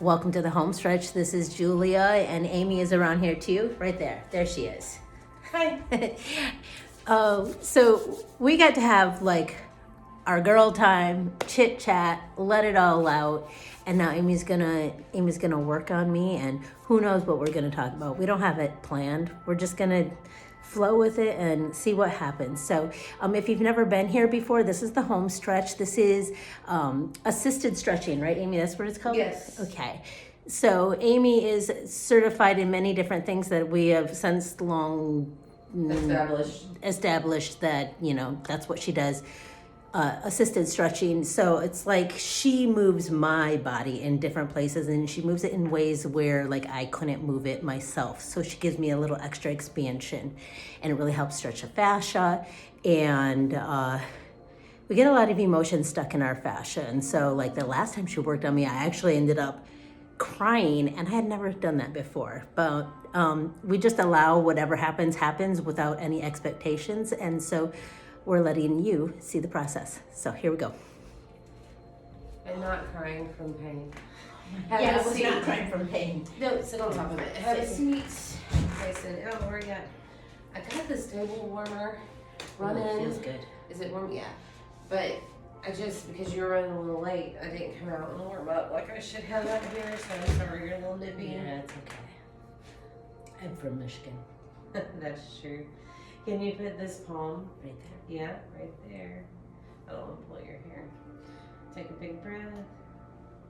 Welcome to the home stretch. This is Julia, and Amy is around here too. Right there. There she is. Hi. So we got to have like our girl time, chit chat, let it all out. And now Amy's gonna work on me, and who knows what we're gonna talk about. We don't have it planned. We're just gonna flow with it and see what happens. So if you've never been here before, this is the home stretch. This is assisted stretching, right, Amy? That's what it's called? Yes. Okay. So Amy is certified in many different things that we have since long established that, you know, that's what she does. Assisted stretching. So it's like she moves my body in different places, and she moves it in ways where like I couldn't move it myself. So she gives me a little extra expansion, and it really helps stretch the fascia. And we get a lot of emotion stuck in our fascia. And so like the last time she worked on me, I actually ended up crying, and I had never done that before. But we just allow whatever happens without any expectations. And so we're letting you see the process. So here we go. I'm not crying from pain. Yeah, I was not crying from pain. No, sit on top of it. Have a seat. I said, oh, where are you at? I got this table warmer running. Ooh, feels good. Is it warm? Yeah. But I just, because you were running a little late, I didn't come out and warm up like I should have out here. So I'm sorry, you're a little nippy. Yeah, it's okay. I'm from Michigan. That's true. Can you put this palm Right there. Yeah, right there. I don't want to pull your hair. Take a big breath.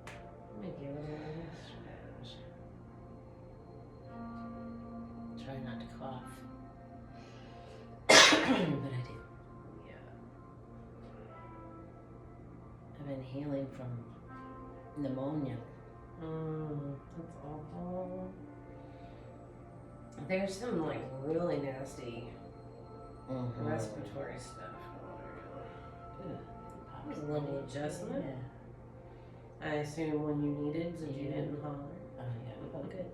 Let me give it a little stretch. Try not to cough. But I do. Yeah. I've been healing from pneumonia. That's awful. There's some like really nasty respiratory stuff. There's a little adjustment. Yeah. I assume when you needed, since you didn't holler. Oh yeah, we felt good.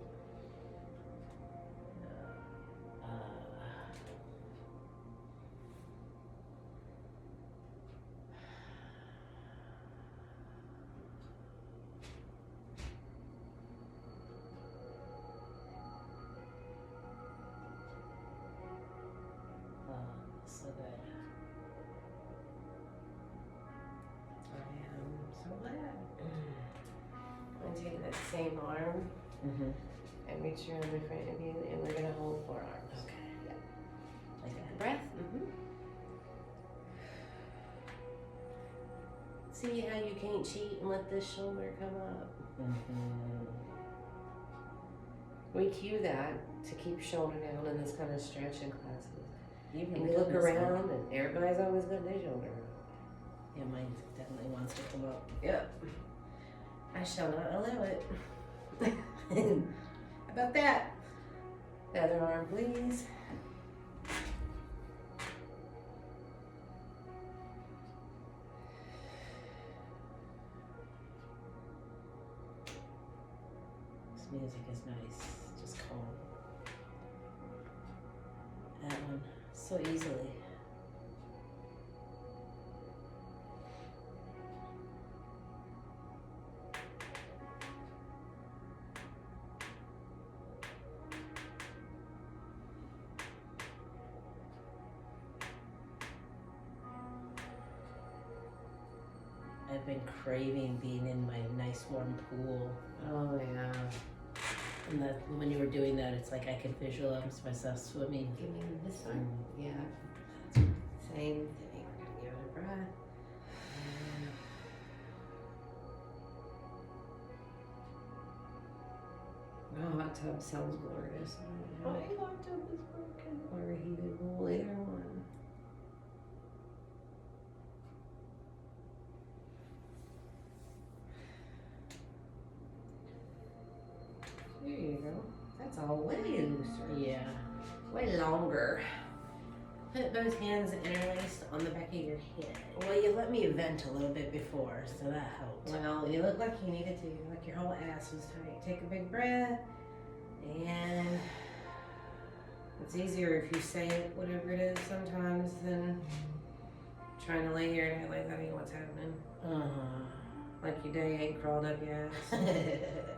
So good. I am so glad. I'm gonna take that same arm and reach your arm in front of you, and we're gonna hold forearms. Okay. Yeah. Like that. Breath. See how you can't cheat and let this shoulder come up. We cue that to keep shoulder down in this kind of stretching classes. And you look around, and everybody's always got their shoulder up. Yeah, mine definitely wants to come up. Yep. I shall not allow it. How about that? The other arm, please. This music is nice. Just calm. That one so easily. I've been craving being in my nice warm pool. Oh, yeah. And that when you were doing that, it's like I could visualize myself swimming. Give me this arm. Yeah. Same thing. We're going to give it a breath. Oh, hot tub sounds glorious. Oh, my hot tub is broken. Or a heated pool, either one. There you go. That's all way looser. Yeah. Way longer. Put both hands interlaced on the back of your head. Well, you let me vent a little bit before, so that helped. Well, you look like you needed to. Like your whole ass was tight. Take a big breath. And it's easier if you say it, whatever it is, sometimes than trying to lay here and act like that ain't what's happening. Like your day ain't crawled up yet.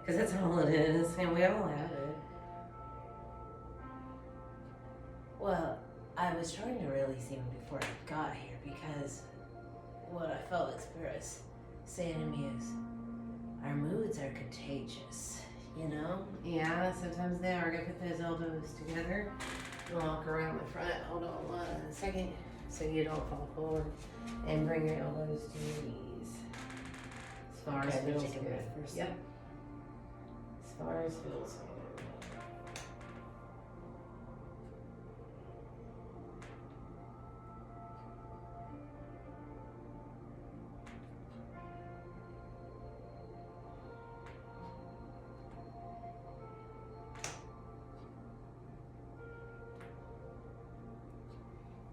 Because that's all it is, and we all have it. Well, I was trying to release even before I got here because what I felt like Spirit was saying to me is our moods are contagious, you know? Yeah, sometimes they are. Gonna put those elbows together and walk around the front. Hold on 1 second so you don't fall forward. And bring your elbows to your knees. As far as feels good. Yep. As far as feels good.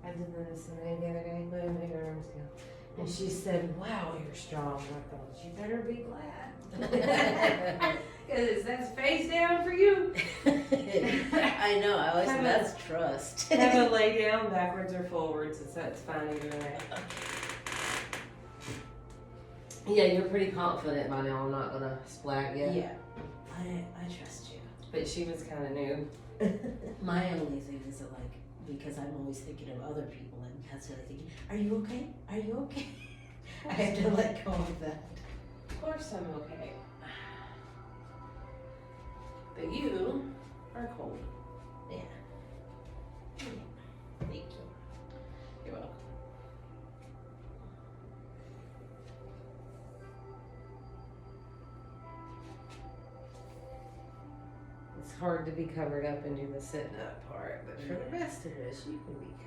I did this the other day, let her make her arms go. And she said, wow, you're strong. I thought, you better be glad. Because that's face down for you. I know, I always Have that's trust. Have a lay down backwards or forwards. That's fine either way. Yeah, you're pretty confident by now. I'm not going to splat you. Yeah, I trust you. But she was kind of new. My only thing is that, like, because I'm always thinking of other people and constantly thinking, are you okay? Are you okay? I have to let go of that. Of course I'm okay. But you are cold. Yeah. Thank you. You're welcome. It's hard to be covered up and do the sitting up part, but for the rest of us, you can be cozy.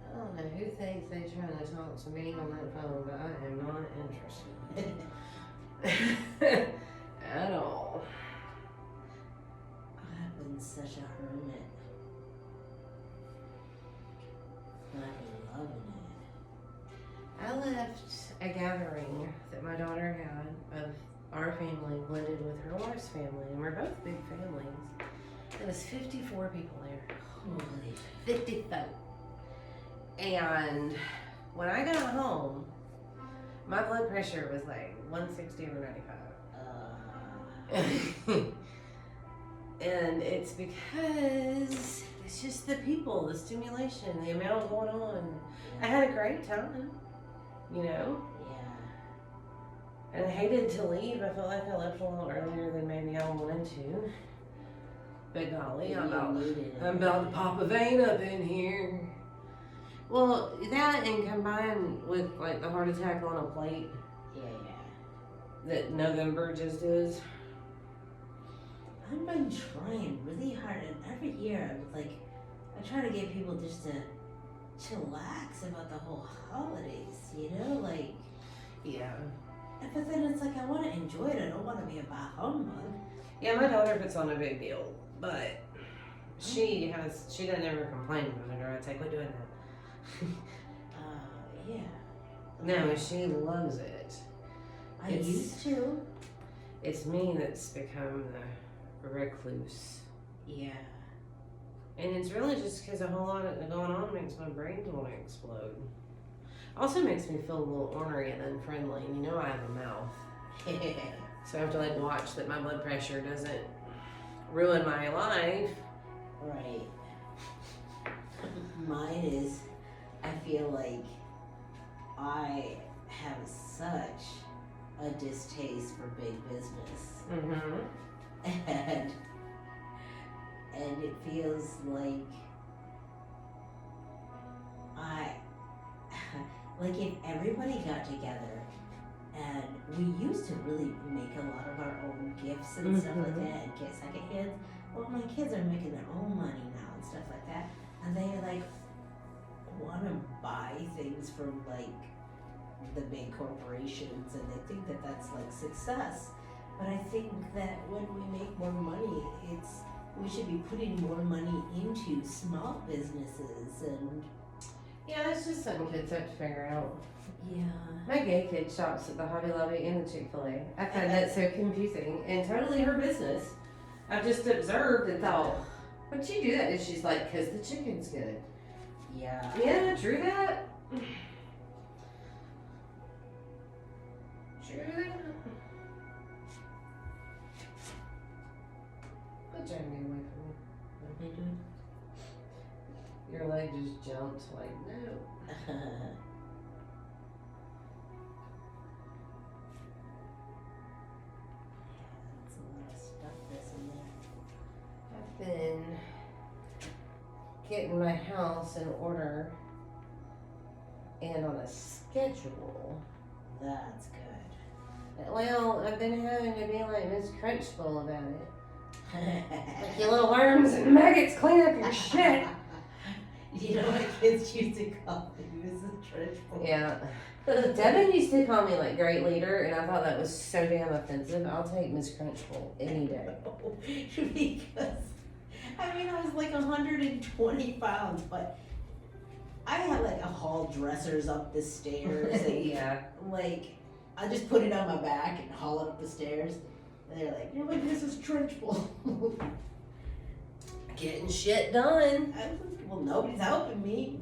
I don't know who thinks they're trying to talk to me on that phone, but I am not interested. At all. I've been such a hermit. And I've been loving it. I left a gathering that my daughter had of our family blended with her wife's family, and we're both big families. There was 54 people there. Holy 54. And when I got home, my blood pressure was like 160 over 95. And it's because it's just the people, the stimulation, the amount going on. I had a great time, you know? Yeah. And I hated to leave. I felt like I left a little earlier than maybe I wanted to. But golly, I'm about to pop a vein up in here. Well, that and combined with like the heart attack on a plate Yeah. that November just is. I've been trying really hard, and every year I try to get people just to chillax about the whole holidays, you know, like. Yeah. But then it's like I want to enjoy it. I don't want to be a bah humbug. Yeah, my daughter puts on a big deal, but she doesn't ever complain about it, or I'd say, quit doing that. Yeah. No, she loves it. I It's- used to. It's me that's become the recluse. Yeah. And it's really just because a whole lot of going on makes my brain want to explode. Also makes me feel a little ornery and unfriendly. And you know I have a mouth. So I have to like watch that my blood pressure doesn't ruin my life. Right. Mine is, I feel like I have such a distaste for big business. Mm-hmm. And it feels like like if everybody got together, and we used to really make a lot of our own gifts and stuff like that and get second hands. Well, my kids are making their own money now and stuff like that, and they like want to buy things from like the big corporations, and they think that that's like success. But I think that when we make more money, we should be putting more money into small businesses and. Yeah, that's just something kids have to figure out. Yeah. My gay kid shops at the Hobby Lobby and the Chick-fil-A. I find that so confusing and totally her business. I just observed and thought, what'd she do that? And she's like, because the chicken's good. Yeah. Yeah, true that. True that. Put Jamie away from me. What are they doing? Your leg just jumped like, no. That's a lot of stuff that's in there. I've been getting my house in order and on a schedule. That's good. Well, I've been having to be like Miss Crunchbull about it. Like, you little worms and maggots, clean up your shit. You know what kids used to call me Mrs. Trishbull? Yeah. Devin used to call me like great leader, and I thought that was so damn offensive. I'll take Miss Crunchbull any day. Because, I mean, I was like 120 pounds, but I had like a haul dressers up the stairs and Yeah. like, I just put it on my back and haul it up the stairs. And they're like, you're like Mrs. Trunchbull. Getting shit done. I was like, well, nobody's helping me.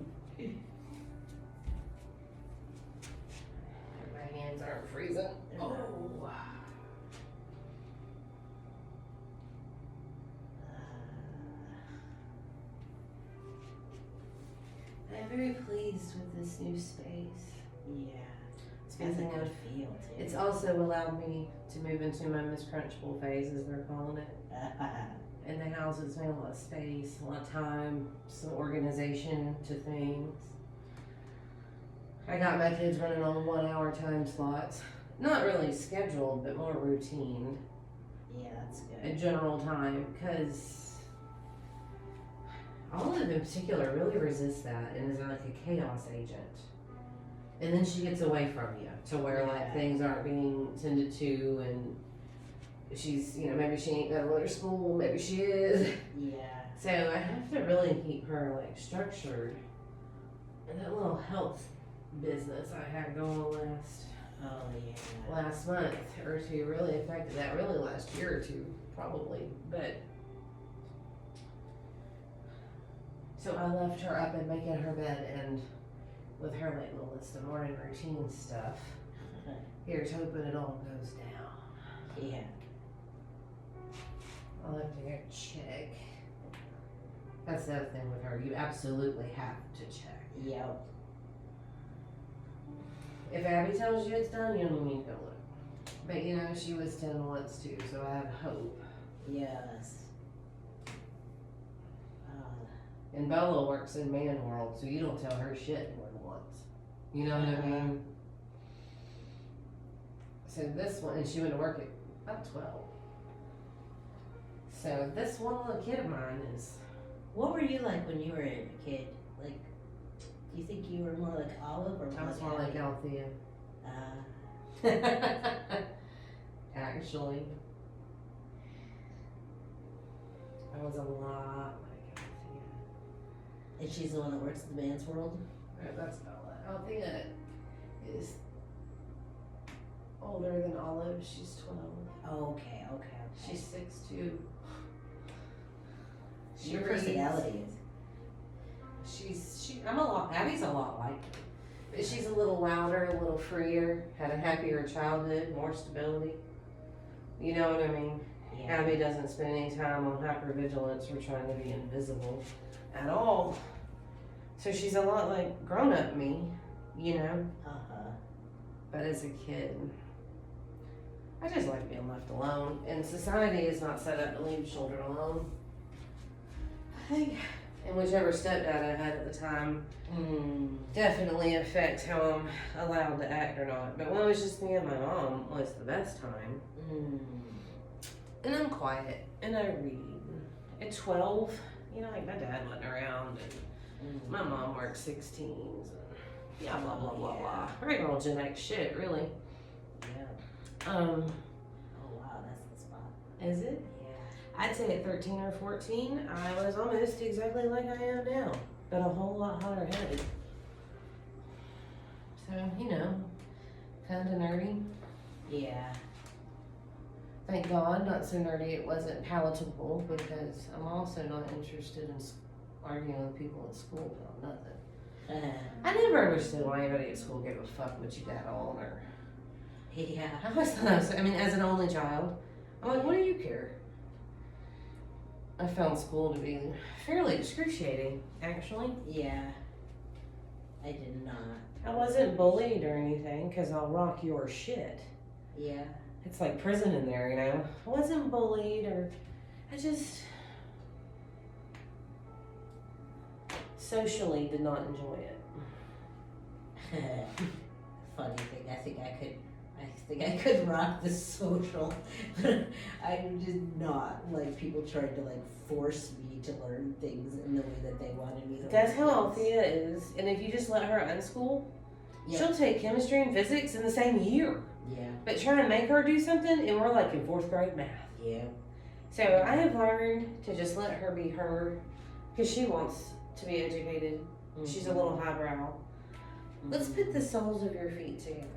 My hands aren't freezing. Oh. I'm very pleased with this new space. Yeah. It's got a good feel too. It's also allowed me to move into my Miss Crunchbull phase, as they're calling it. And the house has made a lot of space, a lot of time, some organization to things. I got my kids running on 1 hour time slots. Not really scheduled, but more routine. Yeah, that's good. A general time, because Olive in particular really resists that and is like a chaos agent. And then she gets away from you to where like Yeah. things aren't being tended to, and she's, you know, maybe she ain't got to go to school, maybe she is. Yeah. So I have to really keep her like structured. And that little health business I had going Oh yeah. last month or two really affected that, really last year or two probably. But so I left her up and making her bed, and with her like little list of morning routine stuff. Here's hoping it all goes down. Yeah. I'll have to go check. That's the other thing with her. You absolutely have to check. Yep. If Abby tells you it's done, you don't need to go look. But you know, she was 10 once too, so I have hope. Yes. And Bella works in man world, so you don't tell her shit more than once. You know what I mean? So this one, and she went to work at about 12. So this one little kid of mine is, What were you like when you were a kid? Like, do you think you were more like Olive or I was more like Abby? Althea. Actually, I was a lot like Althea. And she's the one that works in the man's world? Right, that's Bella. Althea is older than Olive. She's 12. Okay. She's 6'2". She Your reads. personality is. I'm a lot, Abby's a lot like me. But she's a little louder, a little freer, had a happier childhood, more stability. You know what I mean? Yeah. Abby doesn't spend any time on hypervigilance or trying to be invisible at all. So she's a lot like grown-up me, you know? Uh-huh. But as a kid, I just like being left alone. And society is not set up to leave children alone. I think, and whichever stepdad I had at the time definitely affects how I'm allowed to act or not. But when it was just me and my mom was the best time. And I'm quiet and I read. At 12, you know, like my dad wasn't around and my mom worked 16s and yeah, blah, blah, blah, blah. Regular old Gen X shit, really. Yeah. Um, Oh wow, that's the spot. is it? Yeah. I'd say at 13 or 14, I was almost exactly like I am now, but a whole lot hotter headed. So, you know, kind of nerdy. Yeah. Thank God, not so nerdy it wasn't palatable, because I'm also not interested in arguing with people at school about nothing. I never understood why anybody at school gave a fuck what you got on, or Yeah. I always thought that was, I mean, as an only child, I'm like, what do you care? I found school to be fairly excruciating, actually. Yeah. I did not. I wasn't bullied or anything, because I'll rock your shit. Yeah. It's like prison in there, you know? I wasn't bullied, or I just socially did not enjoy it. Funny thing, I think I could rock the social. I did not like people trying to like force me to learn things in the way that they wanted me to. That's learn how things. Althea is, and if you just let her unschool, Yep. she'll take chemistry and physics in the same year. Yeah. But trying to make her do something, and we're like in 4th grade math. Yeah. So I have learned to just let her be her, because she wants to be educated. She's a little highbrow. Let's put the soles of your feet together.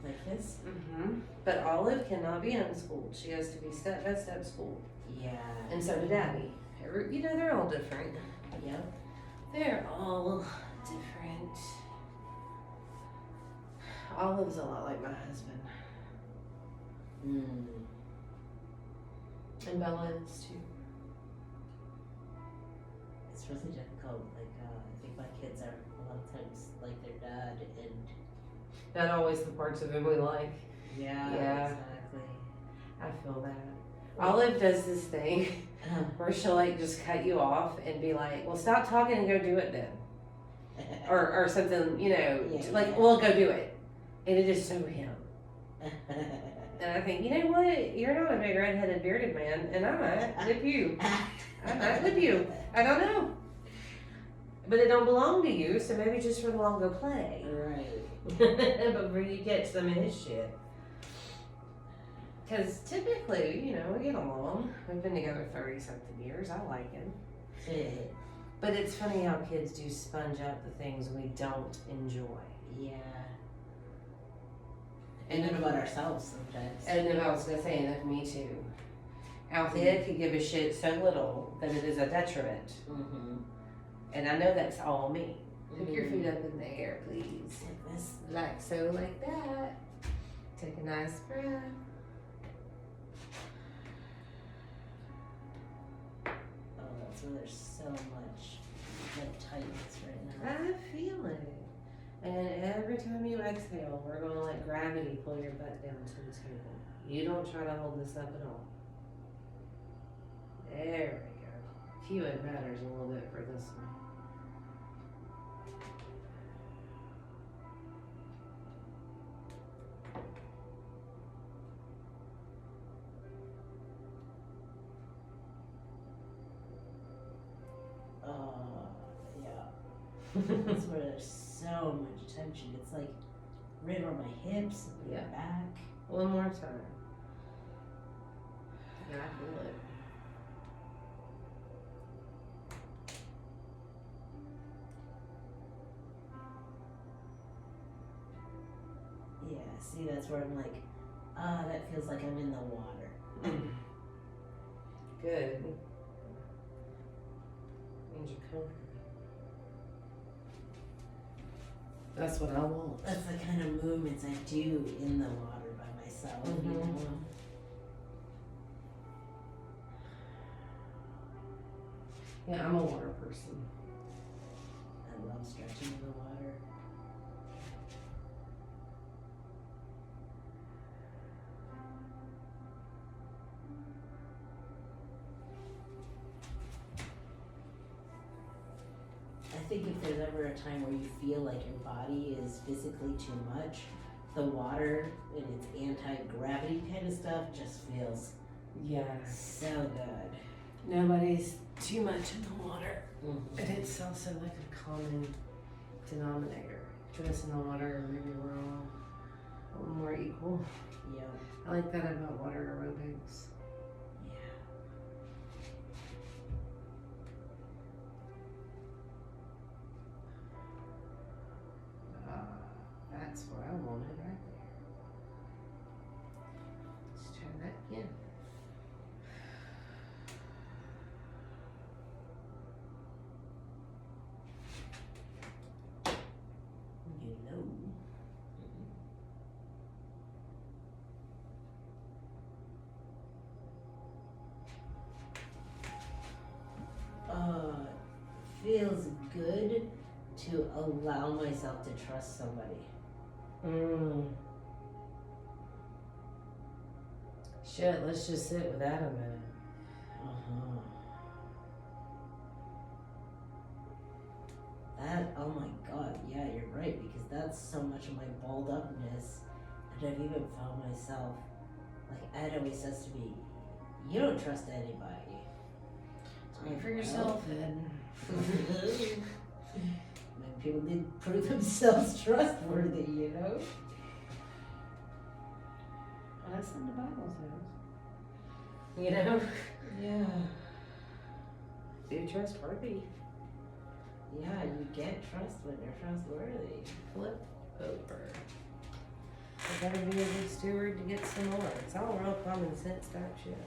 like this. Mm-hmm. But Olive cannot be unschooled. She has to be step-by-step schooled. Yeah. And so did Abby. You know, they're all different. Yep. They're all different. Olive's a lot like my husband. Mm. And Bella is too. It's really difficult. Like I think my kids are a lot of times like their dad, and Not always the parts of him we like. yeah, Yeah. exactly. I feel that. Olive does this thing where she'll like just cut you off and be like, well, stop talking and go do it then. Or something, you know, Yeah, like, yeah. well, go do it. And it is so him. And I think, you know what? You're not a big redheaded bearded man, and I might whip you. I might whip you. I don't know. But it don't belong to you, so maybe just for the long go play. Right. Before you get some of his shit. Because typically, you know, we get along. We've been together 30-something years. I like him. But it's funny how kids do sponge out the things we don't enjoy. Yeah. And then about ourselves sometimes. And then I was going to say, and me too. Althea could give a shit so little that it is a detriment. Mm-hmm. And I know that's all me. Put your feet up in the air, please. Like this. Like so, like that. Take a nice breath. Oh, that's where there's so much like tightness right now. I feel it. And every time you exhale, we're going to let gravity pull your butt down to the table. You don't try to hold this up at all. There we go. Few it matters a little bit for this one. Yeah. That's where there's so much tension. It's like right around my hips, and my Yeah. back. One more time. And I feel it. Yeah, see, that's where I'm like, that feels like I'm in the water. Good. Means you're comfortable. That's what I want. That's the kind of movements I do in the water by myself. You know? Yeah, I'm a water person. I love stretching in the water. I think if there's ever a time where you feel like your body is physically too much, the water and its anti-gravity kind of stuff just feels Yes. so good. Nobody's too much in the water. Mm-hmm. And it's also like a common denominator. Put us in the water and maybe we're all a little more equal. Yeah. I like that about water aerobics. Yeah. That's where I want it right there. Let's try that again. feels good to allow myself to trust somebody. Shit, let's just sit with that a minute. That, oh my god, yeah, you're right, because that's so much of my balled upness. And I've even found myself, like Ed always says to me, you don't trust anybody. Speak for yourself, Ed. When people did prove themselves trustworthy, you know? That's what the Bible says. You know? Yeah. Be trustworthy. Yeah, you get trust when you're trustworthy. Flip over. You better be a good steward to get some more. It's all real common sense type shit.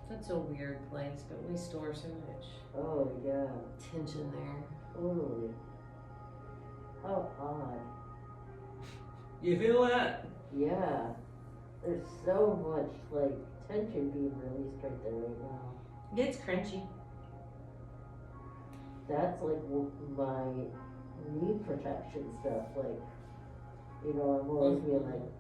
That's a weird place, but we store so much Oh, yeah. tension there. Totally. How odd. You feel that? Yeah. There's so much, like, tension being released right there right now. It's crunchy. That's like my knee protection stuff. Like, you know, I'm always being like,